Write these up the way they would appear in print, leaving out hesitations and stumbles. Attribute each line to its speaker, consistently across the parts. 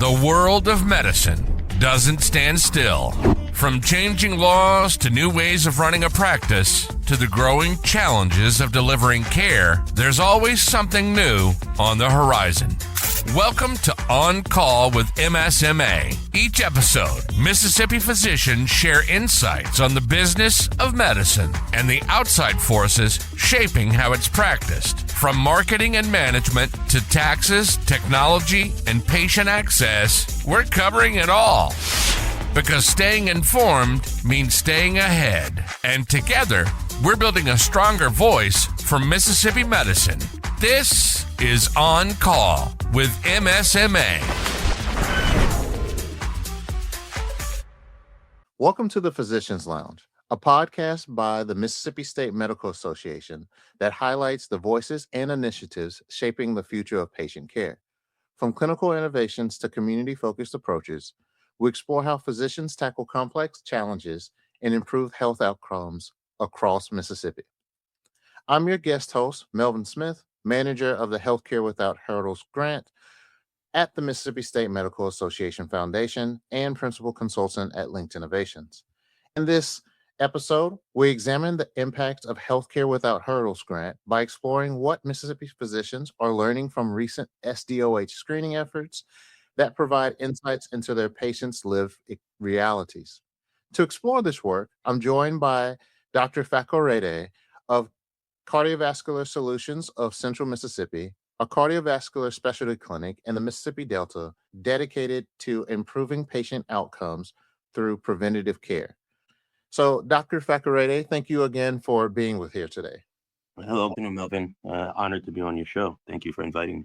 Speaker 1: The world of medicine doesn't stand still. From changing laws to new ways of running a practice to the growing challenges of delivering care, there's always something new on the horizon. Welcome to On Call with MSMA. Each episode, Mississippi physicians share insights on the business of medicine and the outside forces shaping how it's practiced. From marketing and management to taxes, technology, and patient access, we're covering it all. Because staying informed means staying ahead. And together, we're building a stronger voice for Mississippi medicine. This is On Call with MSMA.
Speaker 2: Welcome to the Physicians Lounge, a podcast by the Mississippi State Medical Association that highlights the voices and initiatives shaping the future of patient care. From clinical innovations to community-focused approaches, we explore how physicians tackle complex challenges and improve health outcomes across Mississippi. I'm your guest host, Melvin Smith, manager of the Healthcare Without Hurdles grant at the Mississippi State Medical Association Foundation and principal consultant at Linked Innovations. In this episode, we examine the impact of Healthcare Without Hurdles grant by exploring what Mississippi physicians are learning from recent SDOH screening efforts that provide insights into their patients' lived realities. To explore this work, I'm joined by Dr. Fakorede of Cardiovascular Solutions of Central Mississippi, a cardiovascular specialty clinic in the Mississippi Delta dedicated to improving patient outcomes through preventative care. So, Dr. Fakorede, thank you again for being with here today.
Speaker 3: Hello, Melvin. Honored to be on your show. Thank you for inviting me.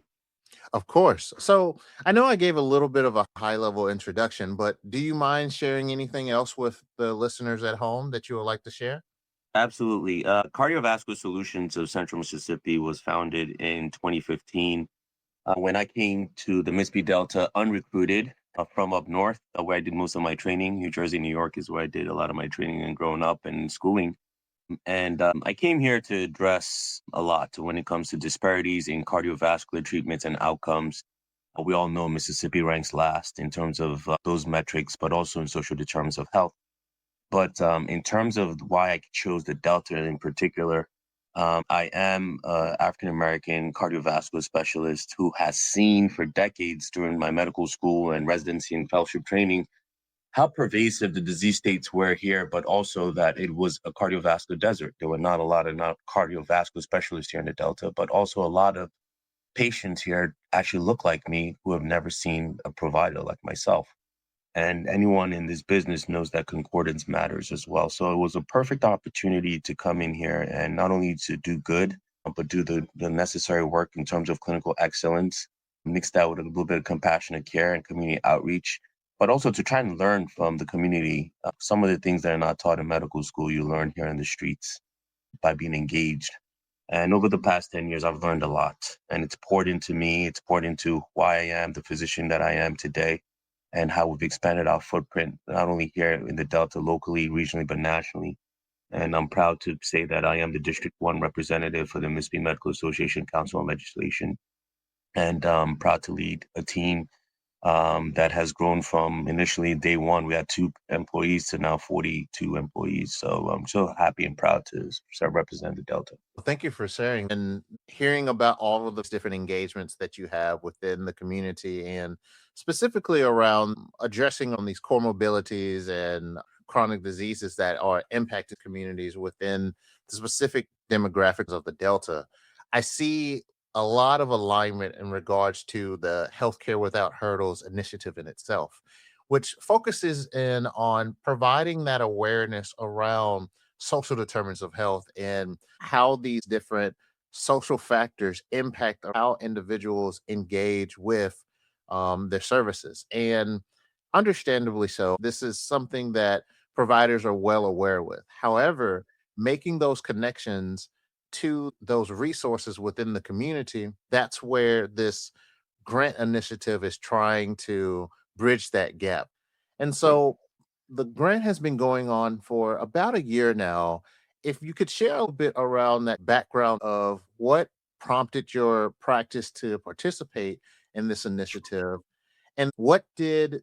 Speaker 2: Of course. So I know I gave a little bit of a high-level introduction, but do you mind sharing anything else with the listeners at home that you would like to share?
Speaker 3: Absolutely. Cardiovascular Solutions of Central Mississippi was founded in 2015 when I came to the Mississippi Delta unrecruited from up north, where I did most of my training. New Jersey, New York is where I did a lot of my training and growing up and schooling. And I came here to address a lot when it comes to disparities in cardiovascular treatments and outcomes. We all know Mississippi ranks last in terms of those metrics, but also in social determinants of health. But in terms of why I chose the Delta in particular, I am an African-American cardiovascular specialist who has seen for decades during my medical school and residency and fellowship training how pervasive the disease states were here, but also that it was a cardiovascular desert. There were not a lot of cardiovascular specialists here in the Delta, but also a lot of patients here actually look like me who have never seen a provider like myself. And anyone in this business knows that concordance matters as well. So it was a perfect opportunity to come in here and not only to do good, but do the necessary work in terms of clinical excellence, mixed out with a little bit of compassionate care and community outreach, but also to try and learn from the community. Some of the things that are not taught in medical school, you learn here in the streets by being engaged. And over the past 10 years, I've learned a lot. And it's poured into me. It's poured into why I am the physician that I am today and how we've expanded our footprint, not only here in the Delta, locally, regionally, but nationally. And I'm proud to say that I am the District 1 representative for the Mississippi Medical Association Council on Legislation. And I'm proud to lead a team that has grown from initially day one, we had 2 employees to now 42 employees. So I'm so happy and proud to start representing the Delta.
Speaker 2: Well, thank you for sharing and hearing about all of those different engagements that you have within the community and specifically around addressing on these comorbidities and chronic diseases that are impacting communities within the specific demographics of the Delta. I see a lot of alignment in regards to the Healthcare Without Hurdles initiative in itself, which focuses in on providing that awareness around social determinants of health and how these different social factors impact how individuals engage with their services. And understandably so, this is something that providers are well aware with. However, making those connections to those resources within the community, that's where this grant initiative is trying to bridge that gap. And so the grant has been going on for about a year now. If you could share a little bit around that background of what prompted your practice to participate in this initiative And what did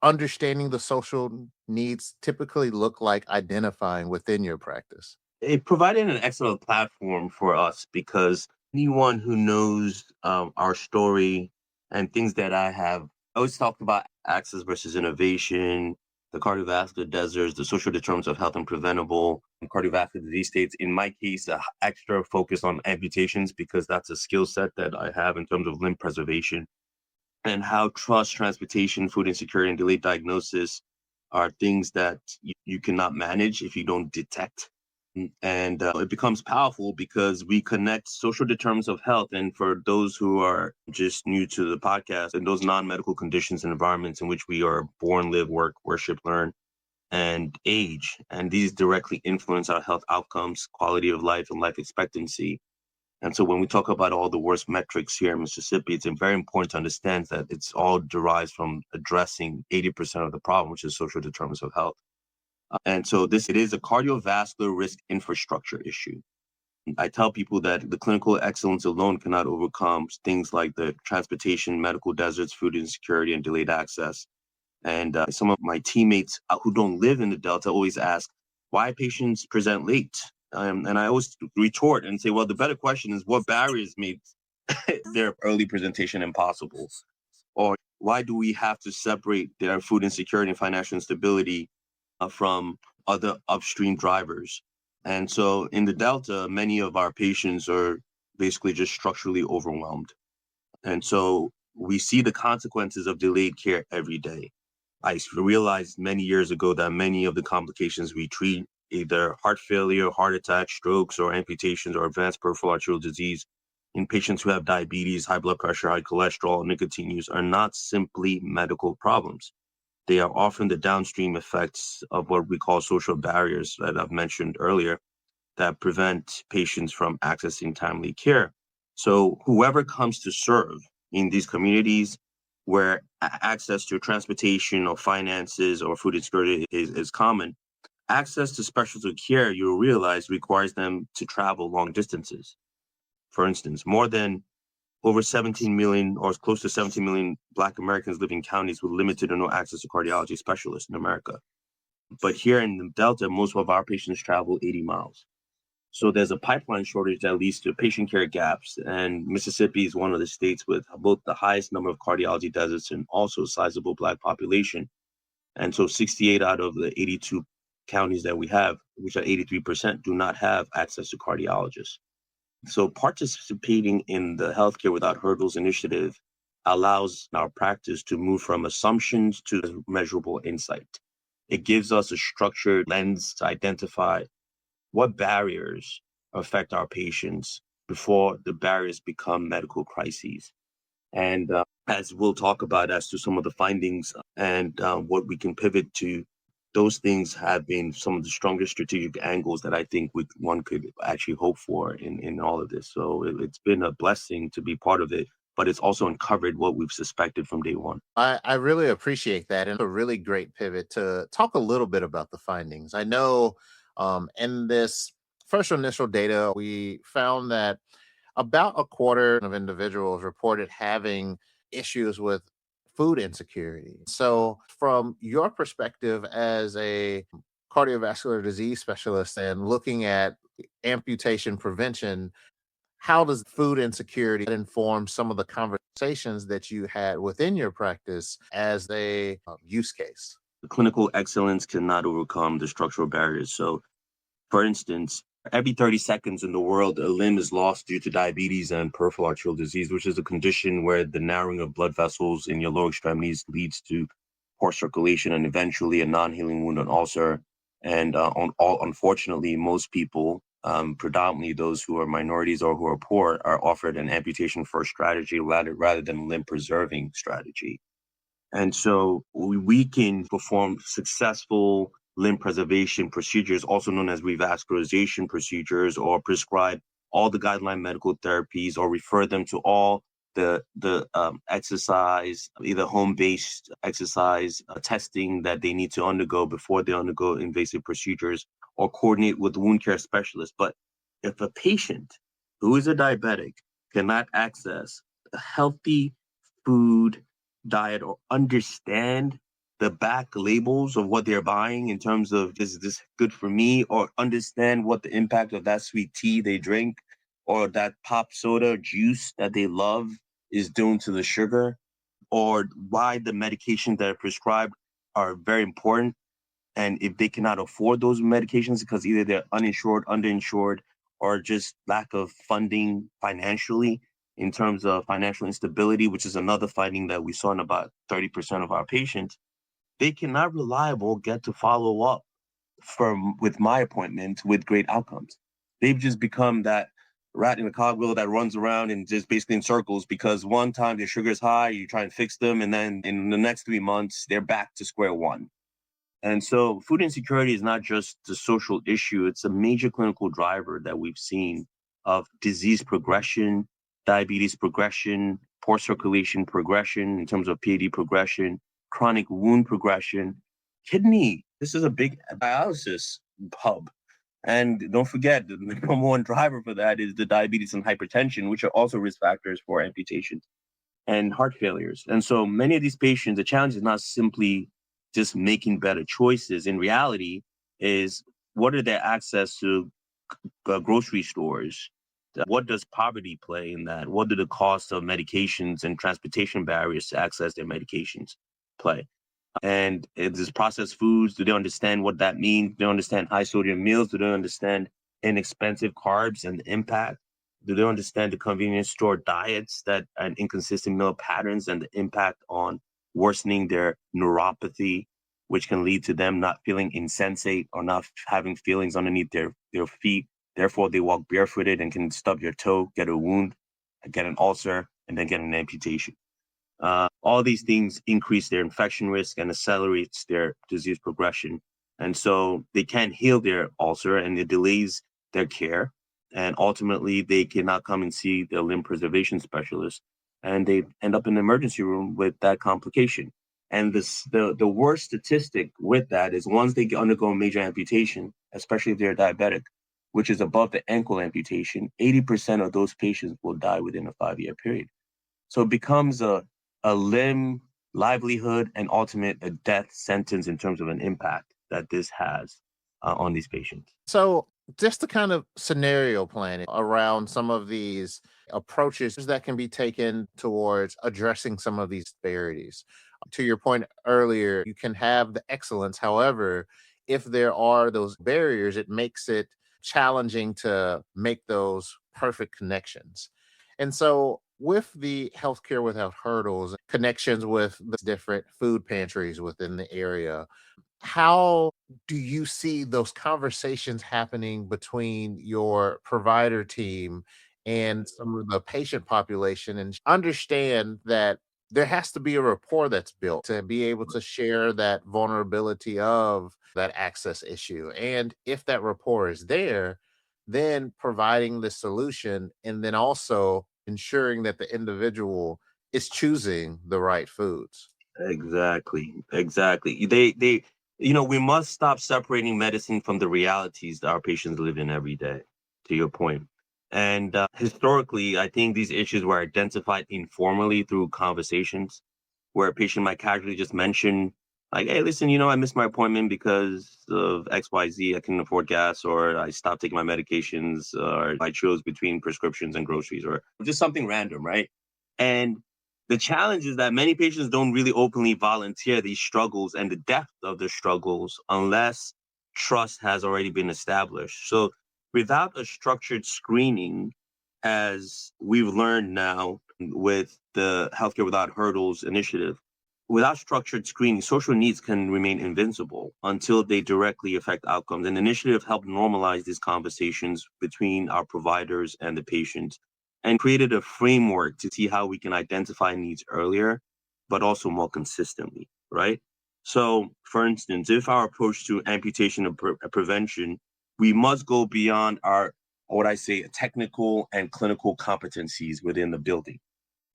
Speaker 2: understanding the social needs typically look like identifying within your practice?
Speaker 3: It provided an excellent platform for us because anyone who knows our story and things that I always talked about access versus innovation, the cardiovascular deserts, the social determinants of health and preventable cardiovascular disease states. In my case, extra focus on amputations because that's a skill set that I have in terms of limb preservation and how trust, transportation, food insecurity, and delayed diagnosis are things that you cannot manage if you don't detect. And it becomes powerful because we connect social determinants of health. And for those who are just new to the podcast, and those non-medical conditions and environments in which we are born, live, work, worship, learn, and age. And these directly influence our health outcomes, quality of life, and life expectancy. And so when we talk about all the worst metrics here in Mississippi, it's very important to understand that it's all derives from addressing 80% of the problem, which is social determinants of health. And so it is a cardiovascular risk infrastructure issue. I tell people that the clinical excellence alone cannot overcome things like the transportation, medical deserts, food insecurity, and delayed access. And some of my teammates who don't live in the Delta always ask why patients present late. And I always retort and say, well, the better question is what barriers made their early presentation impossible? Or why do we have to separate their food insecurity and financial instability from other upstream drivers? And so in the Delta, many of our patients are basically just structurally overwhelmed. And so we see the consequences of delayed care every day. I realized many years ago that many of the complications we treat, either heart failure, heart attack, strokes, or amputations, or advanced peripheral arterial disease in patients who have diabetes, high blood pressure, high cholesterol, nicotine use, are not simply medical problems. They are often the downstream effects of what we call social barriers that I've mentioned earlier that prevent patients from accessing timely care. So whoever comes to serve in these communities where access to transportation or finances or food insecurity is common, access to specialty care, you'll realize, requires them to travel long distances. For instance, more than over 17 million or close to 17 million Black Americans live in counties with limited or no access to cardiology specialists in America. But here in the Delta, most of our patients travel 80 miles. So there's a pipeline shortage that leads to patient care gaps. And Mississippi is one of the states with both the highest number of cardiology deserts and also a sizable Black population. And so 68 out of the 82 counties that we have, which are 83%, do not have access to cardiologists. So participating in the Healthcare Without Hurdles initiative allows our practice to move from assumptions to measurable insight. It gives us a structured lens to identify what barriers affect our patients before the barriers become medical crises. And as we'll talk about as to some of the findings and what we can pivot to, those things have been some of the strongest strategic angles that I think one could actually hope for in all of this. So it's been a blessing to be part of it, but it's also uncovered what we've suspected from day one.
Speaker 2: I really appreciate that, and a really great pivot to talk a little bit about the findings. I know in this first initial data, we found that about a quarter of individuals reported having issues with food insecurity. So, from your perspective as a cardiovascular disease specialist and looking at amputation prevention, how does food insecurity inform some of the conversations that you had within your practice as a use case?
Speaker 3: Clinical excellence cannot overcome the structural barriers. So, for instance, every 30 seconds in the world, a limb is lost due to diabetes and peripheral arterial disease, which is a condition where the narrowing of blood vessels in your lower extremities leads to poor circulation and eventually a non-healing wound and ulcer. And unfortunately, most people, predominantly those who are minorities or who are poor, are offered an amputation first strategy rather than a limb preserving strategy. And so we can perform successful limb preservation procedures, also known as revascularization procedures, or prescribe all the guideline medical therapies, or refer them to all the exercise, either home-based exercise testing that they need to undergo before they undergo invasive procedures, or coordinate with wound care specialists. But if a patient who is a diabetic cannot access a healthy food diet or understand the back labels of what they're buying in terms of, is this good for me, or understand what the impact of that sweet tea they drink or that pop soda juice that they love is doing to the sugar, or why the medications that are prescribed are very important. And if they cannot afford those medications because either they're uninsured, underinsured, or just lack of funding financially in terms of financial instability, which is another finding that we saw in about 30% of our patients, they cannot reliable get to follow up with my appointment with great outcomes. They've just become that rat in the cogwheel that runs around and just basically in circles, because one time their sugar is high, you try and fix them, and then in the next 3 months, they're back to square one. And so food insecurity is not just a social issue, it's a major clinical driver that we've seen of disease progression, diabetes progression, poor circulation progression in terms of PAD progression, chronic wound progression, kidney. This is a big dialysis hub. And don't forget, the number one driver for that is the diabetes and hypertension, which are also risk factors for amputations and heart failures. And so many of these patients, the challenge is not simply just making better choices. In reality, is what are their access to grocery stores? What does poverty play in that? What do the costs of medications and transportation barriers to access their medications play? And is processed foods, do they understand what that means? Do they understand high sodium meals? Do they understand inexpensive carbs and the impact? Do they understand the convenience store diets that and inconsistent meal patterns and the impact on worsening their neuropathy, which can lead to them not feeling insensate or not having feelings underneath their feet? Therefore, they walk barefooted and can stub your toe, get a wound, get an ulcer, and then get an amputation. All these things increase their infection risk and accelerates their disease progression. And so they can't heal their ulcer, and it delays their care. And ultimately, they cannot come and see their limb preservation specialist, and they end up in the emergency room with that complication. And the worst statistic with that is once they undergo a major amputation, especially if they're diabetic, which is above the ankle amputation, 80% of those patients will die within a 5-year period. So it becomes a limb, livelihood, and ultimate a death sentence in terms of an impact that this has on these patients.
Speaker 2: So, just to kind of scenario plan around some of these approaches that can be taken towards addressing some of these disparities. To your point earlier, you can have the excellence. However, if there are those barriers, it makes it challenging to make those perfect connections. And so, with the healthcare without hurdles, connections with the different food pantries within the area, how do you see those conversations happening between your provider team and some of the patient population, and understand that there has to be a rapport that's built to be able to share that vulnerability of that access issue? And if that rapport is there, then providing the solution, and then also ensuring that the individual is choosing the right foods.
Speaker 3: Exactly. We must stop separating medicine from the realities that our patients live in every day, to your point. And historically, I think these issues were identified informally through conversations where a patient might casually just mention, like, hey, listen, I missed my appointment because of XYZ. I couldn't afford gas, or I stopped taking my medications, or I chose between prescriptions and groceries, or just something random, right? And the challenge is that many patients don't really openly volunteer these struggles and the depth of the struggles unless trust has already been established. So without a structured screening, as we've learned now with the Healthcare Without Hurdles initiative, without structured screening, social needs can remain invincible until they directly affect outcomes. And the initiative helped normalize these conversations between our providers and the patients, and created a framework to see how we can identify needs earlier, but also more consistently, right? So, for instance, if our approach to amputation and prevention, we must go beyond our, what I say, technical and clinical competencies within the building.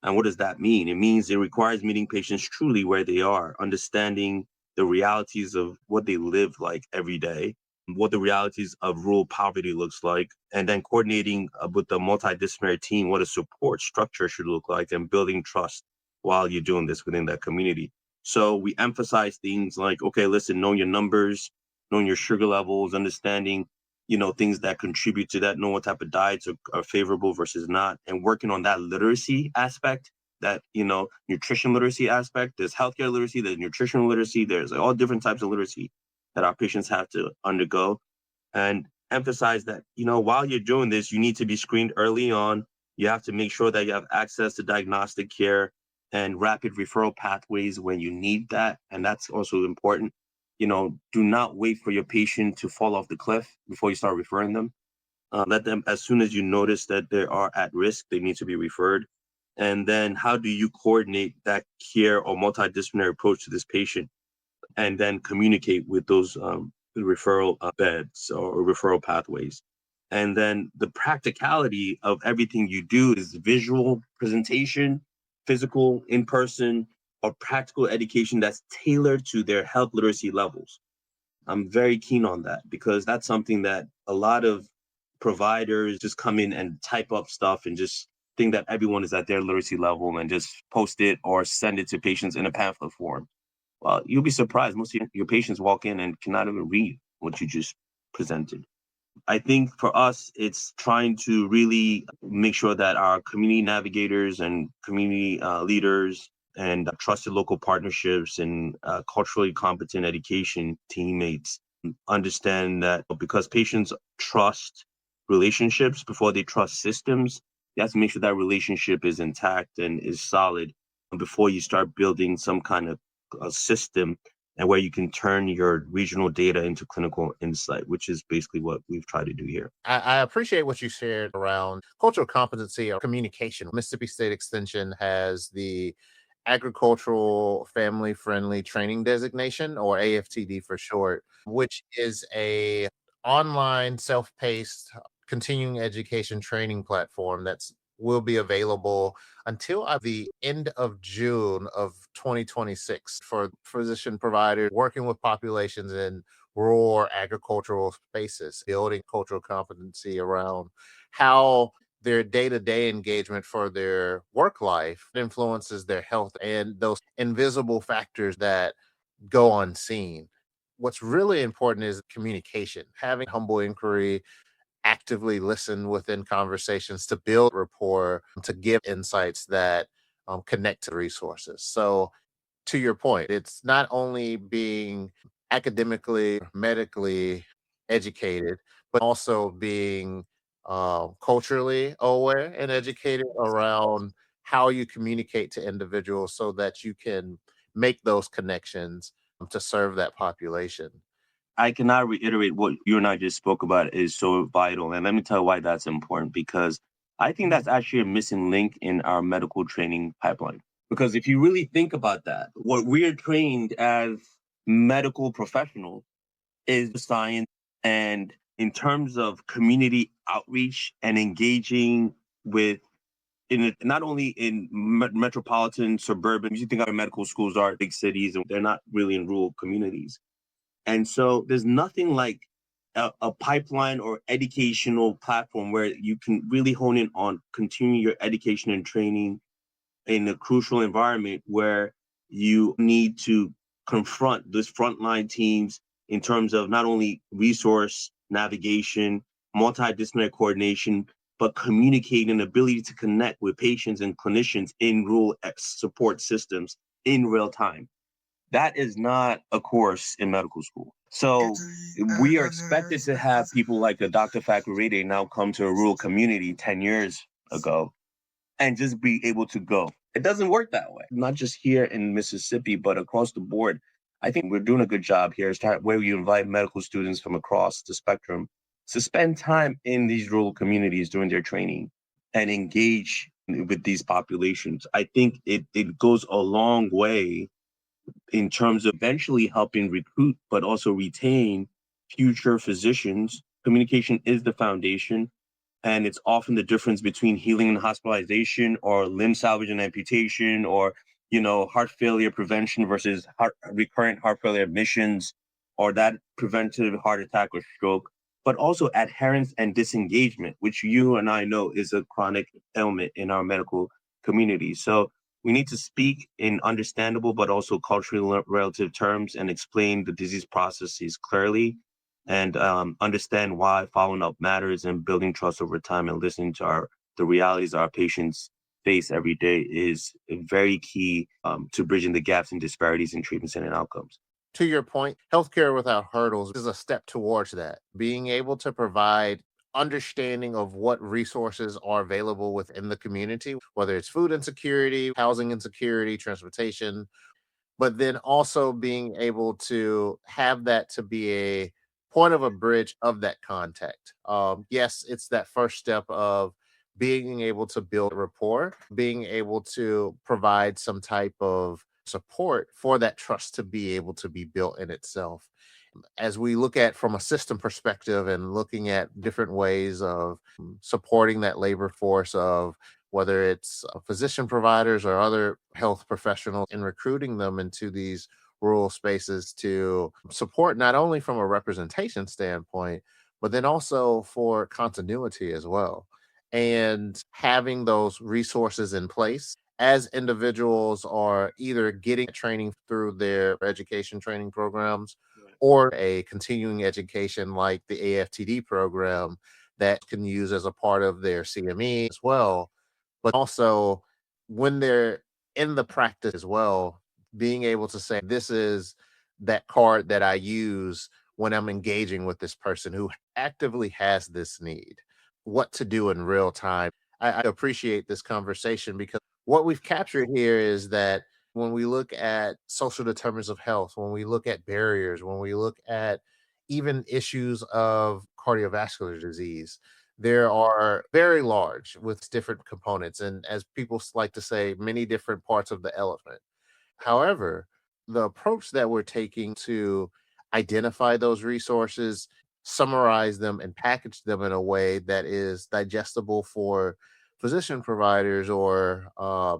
Speaker 3: And what does that mean? It means it requires meeting patients truly where they are, understanding the realities of what they live like every day, what the realities of rural poverty looks like, and then coordinating with the multidisciplinary team what a support structure should look like, and building trust while you're doing this within that community. So we emphasize things like, okay, listen, know your numbers, knowing your sugar levels, understanding, things that contribute to that, know what type of diets are favorable versus not, and working on that literacy aspect, that, nutrition literacy aspect. There's healthcare literacy, there's nutritional literacy, there's all different types of literacy that our patients have to undergo. And emphasize that, while you're doing this, you need to be screened early on. You have to make sure that you have access to diagnostic care and rapid referral pathways when you need that. And that's also important. Do not wait for your patient to fall off the cliff before you start referring them. Let them, as soon as you notice that they are at risk, they need to be referred. And then how do you coordinate that care or multidisciplinary approach to this patient, and then communicate with those referral beds or referral pathways? And then the practicality of everything you do is visual presentation, physical, in person, or practical education that's tailored to their health literacy levels. I'm very keen on that because that's something that a lot of providers just come in and type up stuff and just think that everyone is at their literacy level and just post it or send it to patients in a pamphlet form. Well, you'll be surprised. Most of your patients walk in and cannot even read what you just presented. I think for us, it's trying to really make sure that our community navigators and community leaders and trusted local partnerships and culturally competent education teammates understand that because patients trust relationships before they trust systems, you have to make sure that relationship is intact and is solid before you start building some kind of a system and where you can turn your regional data into clinical insight, which is basically what we've tried to do here.
Speaker 2: I appreciate what you shared around cultural competency or communication. Mississippi State Extension has the Agricultural Family Friendly Training Designation, or AFTD for short, which is a online self-paced continuing education training platform that's will be available until the end of June of 2026 for physician providers working with populations in rural or agricultural spaces, building cultural competency around how their day-to-day engagement for their work life influences their health and those invisible factors that go unseen. What's really important is communication, having humble inquiry, actively listen within conversations to build rapport, to give insights that connect to resources. So, to your point, it's not only being academically, medically educated, but also being culturally aware and educated around how you communicate to individuals so that you can make those connections to serve that population.
Speaker 3: I cannot reiterate what you and I just spoke about is so vital. And let me tell you why that's important, because I think that's actually a missing link in our medical training pipeline. Because if you really think about that, what we're trained as medical professionals is science. And in terms of community outreach and engaging with, not only in metropolitan, suburban, you think our medical schools are big cities and they're not really in rural communities. And so there's nothing like a pipeline or educational platform where you can really hone in on continuing your education and training in a crucial environment where you need to confront these frontline teams in terms of not only resource navigation, multidisciplinary coordination, but communicating and ability to connect with patients and clinicians in rural support systems in real time. That is not a course in medical school. So we are expected to have people like a Dr. Fakurede now come to a rural community 10 years ago and just be able to go. It doesn't work that way. Not just here in Mississippi, but across the board. I think we're doing a good job here, where we invite medical students from across the spectrum to spend time in these rural communities during their training and engage with these populations. I think it goes a long way in terms of eventually helping recruit, but also retain future physicians. Communication is the foundation, and it's often the difference between healing and hospitalization, or limb salvage and amputation, or heart failure prevention versus recurrent heart failure admissions, or that preventative heart attack or stroke. But also adherence and disengagement, which you and I know is a chronic ailment in our medical community. So We need to speak in understandable but also culturally relative terms and explain the disease processes clearly and understand why following up matters and building trust over time and listening to the realities our patients face every day is very key to bridging the gaps and disparities in treatments and in outcomes.
Speaker 2: To your point, healthcare without hurdles is a step towards that. Being able to provide understanding of what resources are available within the community, whether it's food insecurity, housing insecurity, transportation, but then also being able to have that to be a point of a bridge of that contact. Yes, it's that first step of being able to build rapport, being able to provide some type of support for that trust to be able to be built in itself. As we look at from a system perspective and looking at different ways of supporting that labor force of whether it's physician providers or other health professionals and recruiting them into these rural spaces to support not only from a representation standpoint, but then also for continuity as well. And having those resources in place as individuals are either getting training through their education training programs or a continuing education like the AFTD program that can use as a part of their CME as well. But also when they're in the practice as well, being able to say, this is that card that I use when I'm engaging with this person who actively has this need, what to do in real time. I appreciate this conversation because what we've captured here is that when we look at social determinants of health, when we look at barriers, when we look at even issues of cardiovascular disease, there are very large with different components. And as people like to say, many different parts of the elephant. However, the approach that we're taking to identify those resources, summarize them, and package them in a way that is digestible for physician providers or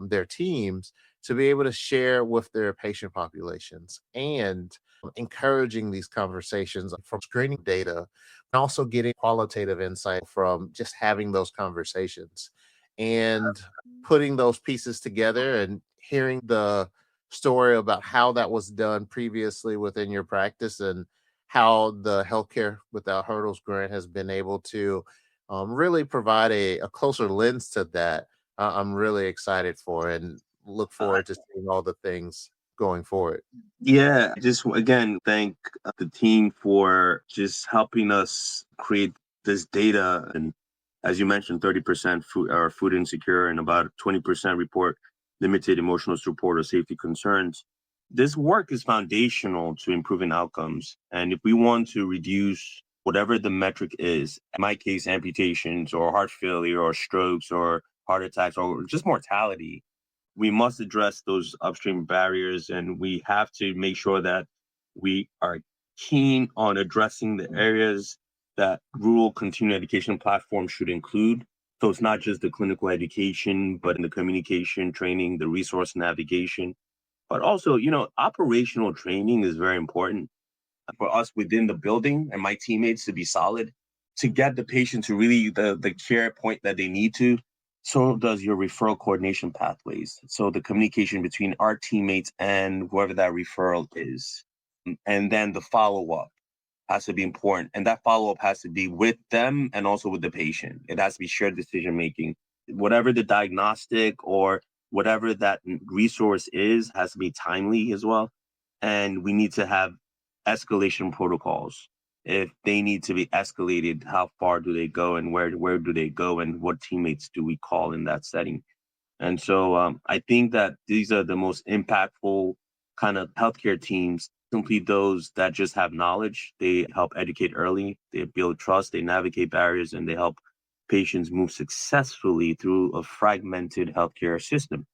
Speaker 2: their teams to be able to share with their patient populations and encouraging these conversations from screening data and also getting qualitative insight from just having those conversations and putting those pieces together and hearing the story about how that was done previously within your practice and how the Healthcare Without Hurdles grant has been able to really provide a closer lens to that. I'm really excited for and look
Speaker 3: Uh,
Speaker 2: forward to seeing all the things going forward.
Speaker 3: Yeah, just again, thank the team for just helping us create this data. And as you mentioned, 30% food are food insecure and about 20% report limited emotional support or safety concerns. This work is foundational to improving outcomes. And if we want to reduce whatever the metric is, in my case, amputations or heart failure or strokes or heart attacks or just mortality, we must address those upstream barriers and we have to make sure that we are keen on addressing the areas that rural continuing education platforms should include. So it's not just the clinical education, but in the communication training, the resource navigation, but also, operational training is very important for us within the building and my teammates to be solid, to get the patient to really the care point that they need to. So does your referral coordination pathways. So the communication between our teammates and whoever that referral is. And then the follow-up has to be important. And that follow-up has to be with them and also with the patient. It has to be shared decision making. Whatever the diagnostic or whatever that resource is has to be timely as well. And we need to have escalation protocols. If they need to be escalated, how far do they go and where do they go and what teammates do we call in that setting? And so I think that these are the most impactful kind of healthcare teams, simply those that just have knowledge. They help educate early, they build trust, they navigate barriers, and they help patients move successfully through a fragmented healthcare system.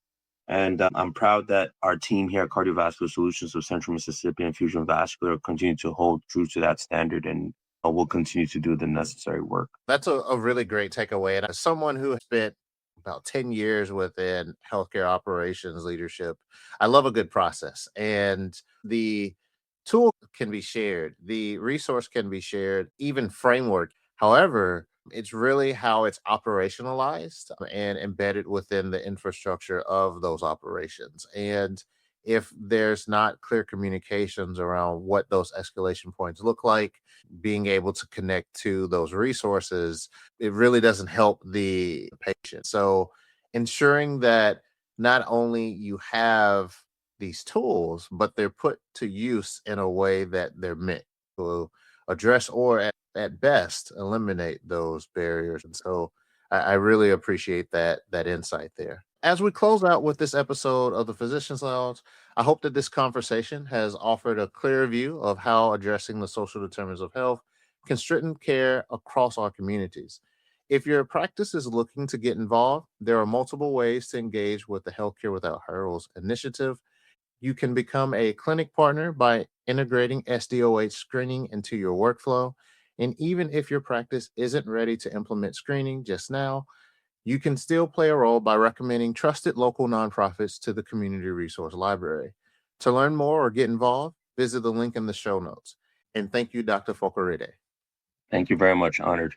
Speaker 3: And I'm proud that our team here at Cardiovascular Solutions of Central Mississippi and Fusion Vascular continue to hold true to that standard and will continue to do the necessary work.
Speaker 2: That's a really great takeaway. And as someone who has spent about 10 years within healthcare operations leadership, I love a good process. And the tool can be shared, the resource can be shared, even framework. However, It's really how it's operationalized and embedded within the infrastructure of those operations. And if there's not clear communications around what those escalation points look like, being able to connect to those resources, it really doesn't help the patient. So ensuring that not only you have these tools, but they're put to use in a way that they're meant to address or at best eliminate those barriers. And so I really appreciate that insight there. As we close out with this episode of the Physicians Lounge, I hope that this conversation has offered a clear view of how addressing the social determinants of health can strengthen care across our communities. If your practice is looking to get involved, there are multiple ways to engage with the Healthcare Without Hurdles initiative. You can become a clinic partner by integrating SDOH screening into your workflow. And even if your practice isn't ready to implement screening just now, you can still play a role by recommending trusted local nonprofits to the Community Resource Library. To learn more or get involved, visit the link in the show notes. And thank you, Dr. Fokorede.
Speaker 3: Thank you very much. Honored.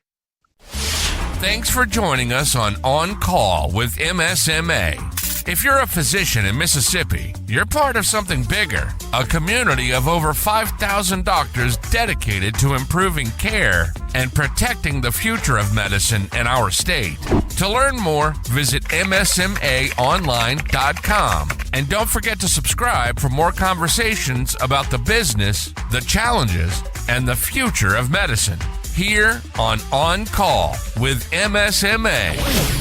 Speaker 1: Thanks for joining us on Call with MSMA. If you're a physician in Mississippi, you're part of something bigger, a community of over 5,000 doctors dedicated to improving care and protecting the future of medicine in our state. To learn more, visit msmaonline.com. And don't forget to subscribe for more conversations about the business, the challenges, and the future of medicine here on Call with MSMA.